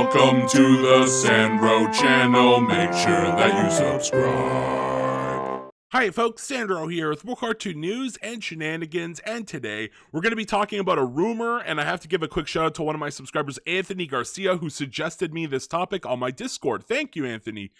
Welcome to the Sandro channel. Make sure that you subscribe. Hi folks, Sandro here with more cartoon news and shenanigans, and today we're going to be talking about a rumor, and I have to give a quick shout out to one of my subscribers, Anthony Garcia, who suggested me this topic on my Discord. Thank you, Anthony.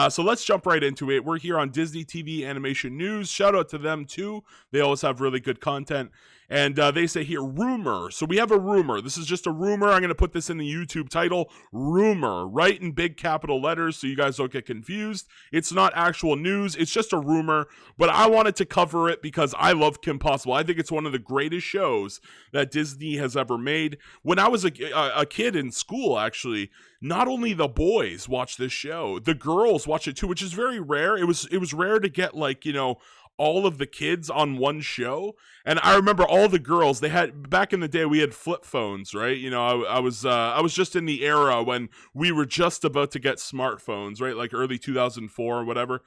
So let's jump right into it. We're here on Disney TV Animation News. Shout out to them too. They always have really good content. And they say here, rumor. So we have a rumor. This is just a rumor. I'm going to put this in the YouTube title, rumor, right in big capital letters so you guys don't get confused. It's not actual news. It's just a rumor, but I wanted to cover it because I love Kim Possible. I think it's one of the greatest shows that Disney has ever made. When I was a kid in school, actually, not only the boys watched this show, the girls watched it too, which is very rare. It was rare to get, like, you know, all of the kids on one show. And I remember all the girls, they had, back in the day, we had flip phones, right? You know, I was just in the era when we were just about to get smartphones, right? Like early 2004 or whatever.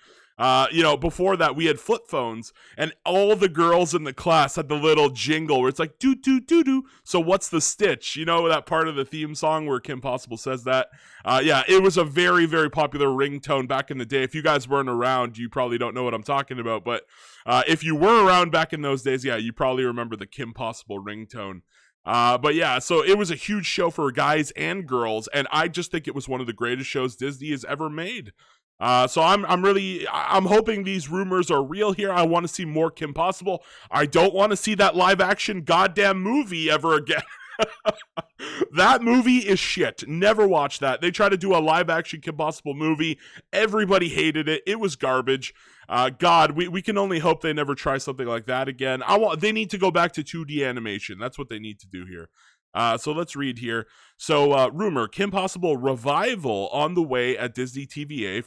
You know, before that, we had flip phones, and all the girls in the class had the little jingle where it's like, doo, doo, doo, doo. So what's the stitch? You know, that part of the theme song where Kim Possible says that? Yeah, it was a very, very popular ringtone back in the day. If you guys weren't around, you probably don't know what I'm talking about. But if you were around back in those days, yeah, you probably remember the Kim Possible ringtone. But yeah, so it was a huge show for guys and girls, and I just think it was one of the greatest shows Disney has ever made. So I'm hoping these rumors are real here. I want to see more Kim Possible. I don't want to see that live action goddamn movie ever again. That movie is shit. Never watch that. They tried to do a live action Kim Possible movie. Everybody hated it. It was garbage. God, we can only hope they never try something like that again. They need to go back to 2D animation. That's what they need to do here. So let's read here. So, rumor, Kim Possible revival on the way at Disney TVA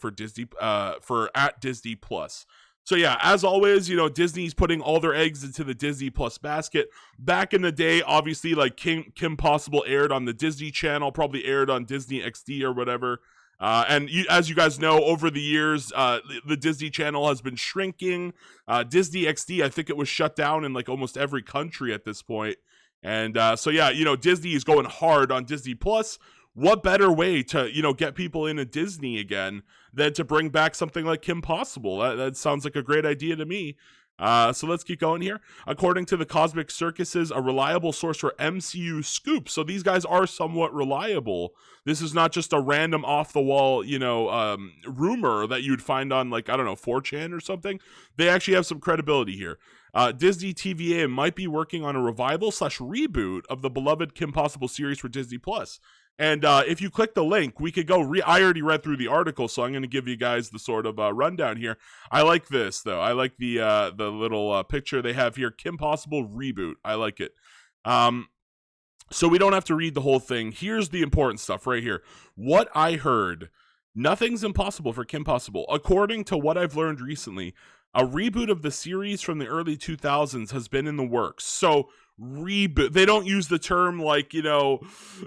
for at Disney Plus. So yeah, as always, you know, Disney's putting all their eggs into the Disney Plus basket. Back in the day, obviously, like Kim Possible aired on the Disney Channel, probably aired on Disney XD or whatever. As you guys know, over the years, the Disney Channel has been shrinking. Disney XD, I think it was shut down in like almost every country at this point. And so yeah, you know, Disney is going hard on Disney Plus. What better way to, you know, get people into Disney again than to bring back something like Kim Possible? That sounds like a great idea to me. So let's keep going here. According to the Cosmic Circuses, a reliable source for MCU scoop. So these guys are somewhat reliable. This is not just a random off-the-wall, you know, rumor that you'd find on, like, I don't know, 4chan or something. They actually have some credibility here. Disney TVA might be working on a revival/reboot of the beloved Kim Possible series for Disney Plus. And if you click the link, we could go I already read through the article, so I'm going to give you guys the sort of rundown here. I like this, though. I like the little picture they have here. Kim Possible reboot. I like it. So we don't have to read the whole thing. Here's the important stuff right here. What I heard, nothing's impossible for Kim Possible. According to what I've learned recently, a reboot of the series from the early 2000s has been in the works. So reboot, they don't use the term like, you know,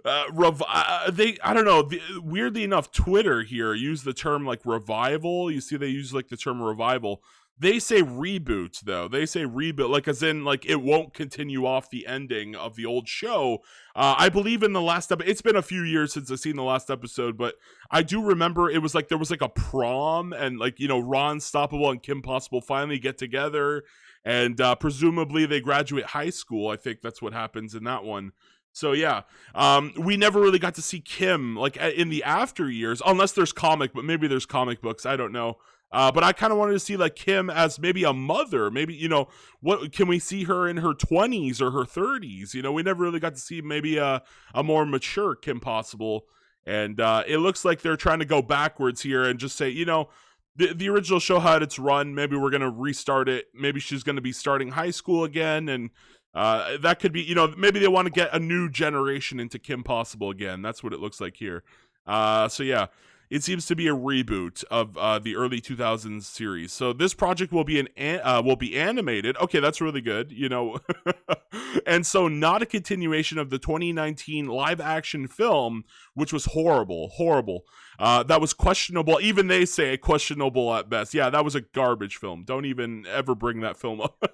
I don't know, weirdly enough, Twitter here use the term like revival. You see they use like the term revival. They say reboot, though. They say reboot, like as in, like, it won't continue off the ending of the old show. I believe in the last episode, it's been a few years since I've seen the last episode, but I do remember it was like, there was like a prom, and like, you know, Ron Stoppable and Kim Possible finally get together, and presumably they graduate high school. I think that's what happens in that one. So yeah, we never really got to see Kim, like, in the after years, unless there's but maybe there's comic books, I don't know. But I kind of wanted to see like Kim as maybe a mother, maybe, you know, what can we see her in her 20s or her 30s? You know, we never really got to see maybe a more mature Kim Possible. And it looks like they're trying to go backwards here and just say, you know, the original show had its run. Maybe we're going to restart it. Maybe she's going to be starting high school again. And that could be, you know, maybe they want to get a new generation into Kim Possible again. That's what it looks like here. So yeah. It seems to be a reboot of the early 2000s series. So this project will be animated. Okay, that's really good, you know. And so not a continuation of the 2019 live action film, which was horrible. That was questionable. Even they say questionable at best. Yeah, that was a garbage film. Don't even ever bring that film up.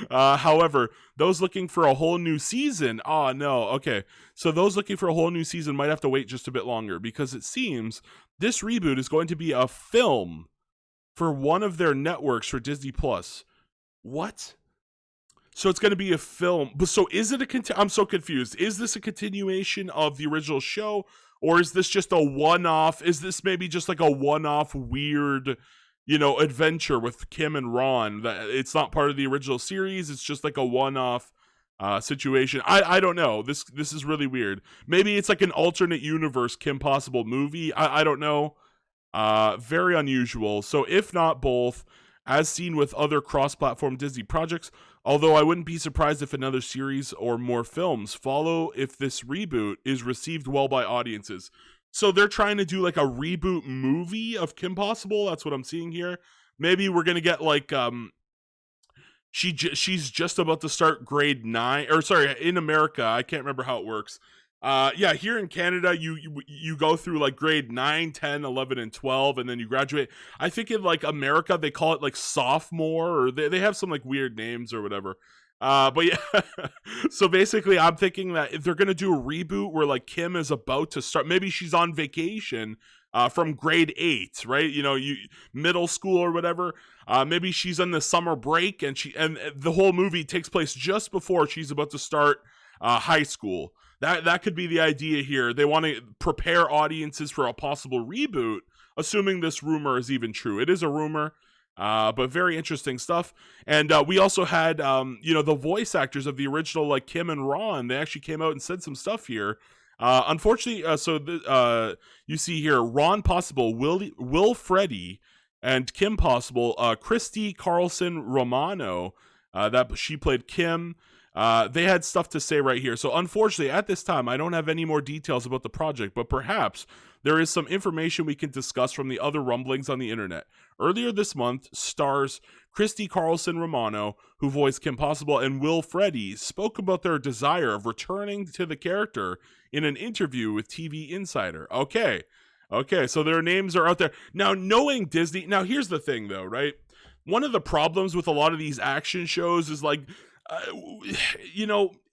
However, those looking for a whole new season, oh no, okay. So those looking for a whole new season might have to wait just a bit longer, because it seems this reboot is going to be a film for one of their networks for Disney Plus. What? So it's going to be a film. But so is it I'm so confused. Is this a continuation of the original show, or is this just a one-off? Is this maybe just like a one-off weird, adventure with Kim and Ron? That it's not part of the original series. It's just like a one-off situation. I don't know. This is really weird. Maybe it's like an alternate universe Kim Possible movie. I don't know. Very unusual. So if not both, as seen with other cross-platform Disney projects, although I wouldn't be surprised if another series or more films follow if this reboot is received well by audiences. So they're trying to do like a reboot movie of Kim Possible. That's what I'm seeing here. Maybe we're gonna get like she's just about to start grade 9, or sorry, in America, I can't remember how it works. Yeah, here in Canada, you go through like grade 9, 10, 11, and 12, and then you graduate. I think in like America, they call it like sophomore, or they have some like weird names or whatever. But yeah, so basically I'm thinking that if they're going to do a reboot where like Kim is about to start, maybe she's on vacation from grade 8, right? Middle school or whatever. Maybe she's on the summer break, and the whole movie takes place just before she's about to start high school. That could be the idea here. They want to prepare audiences for a possible reboot, assuming this rumor is even true. It is a rumor, but very interesting stuff. And we also had, the voice actors of the original, like Kim and Ron. They actually came out and said some stuff here. Unfortunately, you see here, Ron Possible, Will Freddy, and Kim Possible, Christy Carlson Romano, that she played Kim. They had stuff to say right here. So unfortunately, at this time, I don't have any more details about the project, but perhaps there is some information we can discuss from the other rumblings on the internet. Earlier this month, stars Christy Carlson Romano, who voiced Kim Possible, and Will Freddy spoke about their desire of returning to the character in an interview with TV Insider. Okay, so their names are out there. Now, knowing Disney, now here's the thing though, right? One of the problems with a lot of these action shows is like,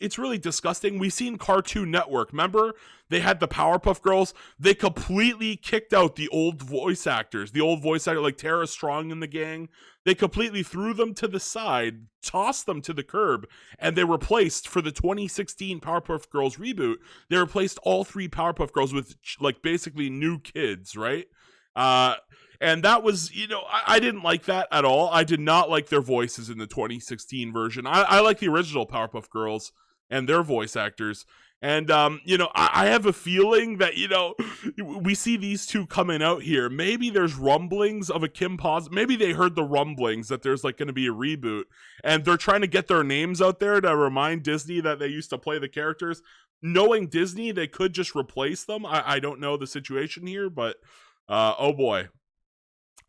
it's really disgusting. We've seen Cartoon Network. Remember, they had the Powerpuff Girls. They completely kicked out the old voice actors. The old voice actor like Tara Strong and the gang. They completely threw them to the side, tossed them to the curb, and they replaced, for the 2016 Powerpuff Girls reboot, they replaced all 3 Powerpuff Girls with like basically new kids, right? And that was, I didn't like that at all. I did not like their voices in the 2016 version. I like the original Powerpuff Girls and their voice actors. And, I have a feeling that, we see these two coming out here. Maybe there's rumblings of a Kim Possible. Maybe they heard the rumblings that there's like going to be a reboot, and they're trying to get their names out there to remind Disney that they used to play the characters. Knowing Disney, they could just replace them. I don't know the situation here, but oh boy.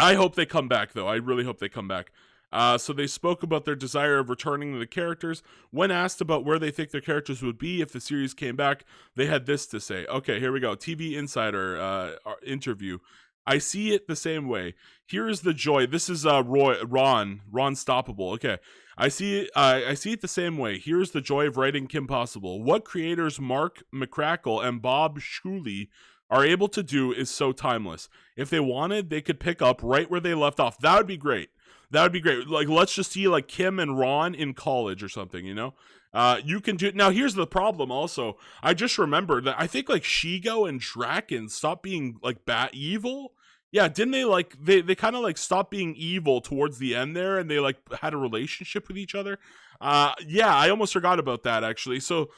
I hope they come back, though. I really hope they come back. So they spoke about their desire of returning to the characters. When asked about where they think their characters would be if the series came back, they had this to say. Okay, here we go. TV Insider interview. I see it the same way. Here is the joy. This is Ron Stoppable. Okay. I see it the same way. Here's the joy of writing Kim Possible. What creators Mark McCrackle and Bob Shuley are able to do is so timeless. If they wanted, they could pick up right where they left off. That would be great. Like, let's just see like Kim and Ron in college or something, you can do. Now, here's the problem also. I just remembered that I think like Shigo and Draken stopped being like evil. Yeah, didn't they like, they kind of like stopped being evil towards the end there, and they like had a relationship with each other. Yeah, I almost forgot about that actually. So,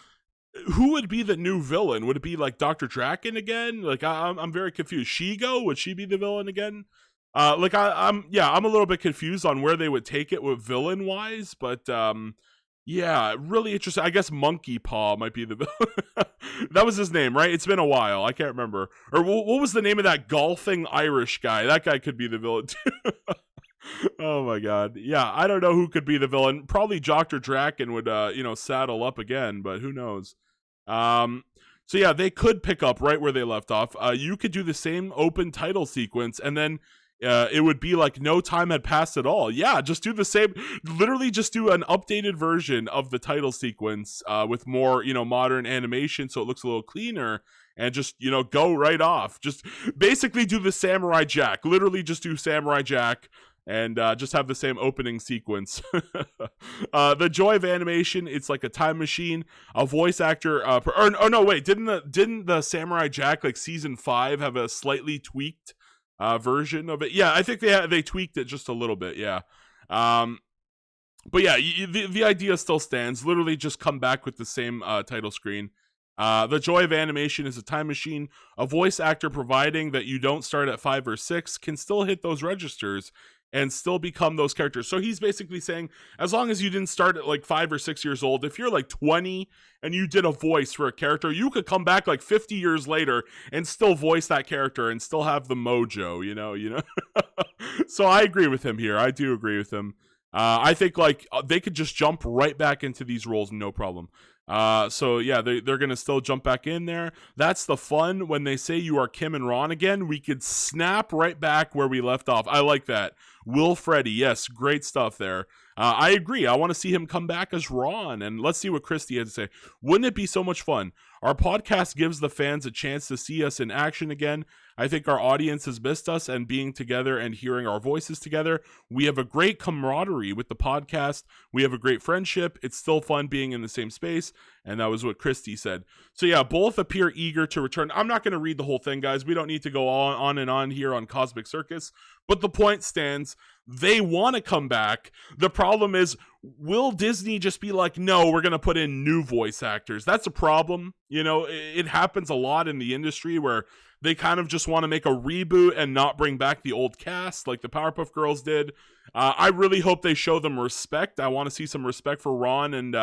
who would be the new villain? Would it be like Dr. Draken again? Like I'm very confused. Shigo, would she be the villain again? I'm a little bit confused on where they would take it with villain wise, but yeah, really interesting. I guess Monkey Paw might be the villain. That was his name, right? It's been a while. I can't remember. Or what was the name of that golfing Irish guy? That guy could be the villain too. Oh my god. Yeah, I don't know who could be the villain. Probably Dr. Draken would saddle up again, but who knows. So yeah, they could pick up right where they left off. You could do the same open title sequence, and then it would be like no time had passed at all. Yeah, just do the same. Literally, just do an updated version of the title sequence with more, modern animation, so it looks a little cleaner, and just go right off. Just basically do the Samurai Jack. Literally, just do Samurai Jack. And just have the same opening sequence. The joy of animation, it's like a time machine. A voice actor, no, wait, didn't the Samurai Jack like season 5 have a slightly tweaked version of it? Yeah, I think they tweaked it just a little bit. Yeah, but yeah, the idea still stands. Literally, just come back with the same title screen. The joy of animation is a time machine. A voice actor, providing that you don't start at 5 or 6, can still hit those registers and still become those characters. So he's basically saying, as long as you didn't start at like 5 or 6 years old, if you're like 20 and you did a voice for a character, you could come back like 50 years later and still voice that character and still have the mojo, So I agree with him here. I do agree with him. I think like they could just jump right back into these roles, no problem. So yeah, they're gonna still jump back in there. That's the fun. When they say you are Kim and Ron again, we could snap right back where we left off. I like that. Will Freddy, yes, great stuff there. I agree. I want to see him come back as Ron, and let's see what Christy had to say. Wouldn't it be so much fun? Our podcast gives the fans a chance to see us in action again. I think our audience has missed us, and being together and hearing our voices together. We have a great camaraderie with the podcast. We have a great friendship. It's still fun being in the same space, and that was what Christy said. So yeah, both appear eager to return. I'm not going to read the whole thing, guys. We don't need to go on and on here on Cosmic Circus, but the point stands. They want to come back. The problem is, will Disney just be like, no, we're going to put in new voice actors? That's a problem. It happens a lot in the industry where they kind of just want to make a reboot and not bring back the old cast like the Powerpuff Girls did. I really hope they show them respect. I want to see some respect for Ron and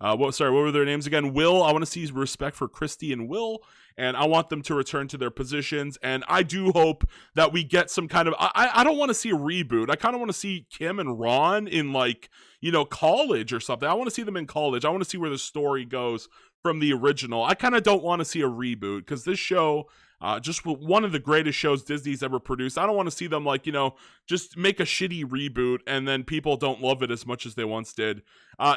what were their names again? Will. I want to see respect for Christy and Will, and I want them to return to their positions. And I do hope that we get some kind of. I don't want to see a reboot. I kind of want to see Kim and Ron in college or something. I want to see them in college. I want to see where the story goes from the original. I kind of don't want to see a reboot because this show. Just one of the greatest shows Disney's ever produced. I don't want to see them just make a shitty reboot and then people don't love it as much as they once did.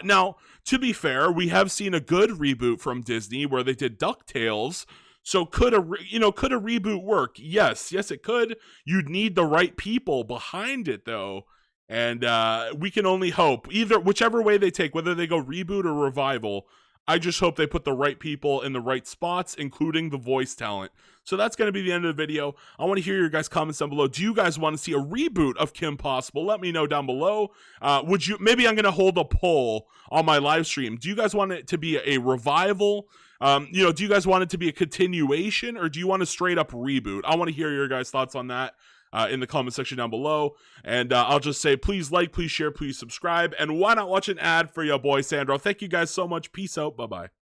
Now, to be fair, we have seen a good reboot from Disney where they did DuckTales. So could a reboot work? Yes, it could. You'd need the right people behind it though. And we can only hope, whichever way they take, whether they go reboot or revival. I just hope they put the right people in the right spots, including the voice talent. So that's going to be the end of the video. I want to hear your guys' comments down below. Do you guys want to see a reboot of Kim Possible? Let me know down below. Maybe I'm going to hold a poll on my live stream. Do you guys want it to be a revival? Do you guys want it to be a continuation, or do you want a straight up reboot? I want to hear your guys' thoughts on that. In the comment section down below. And I'll just say, please like, please share, please subscribe. And why not watch an ad for your boy Sandro? Thank you guys so much. Peace out. Bye-bye.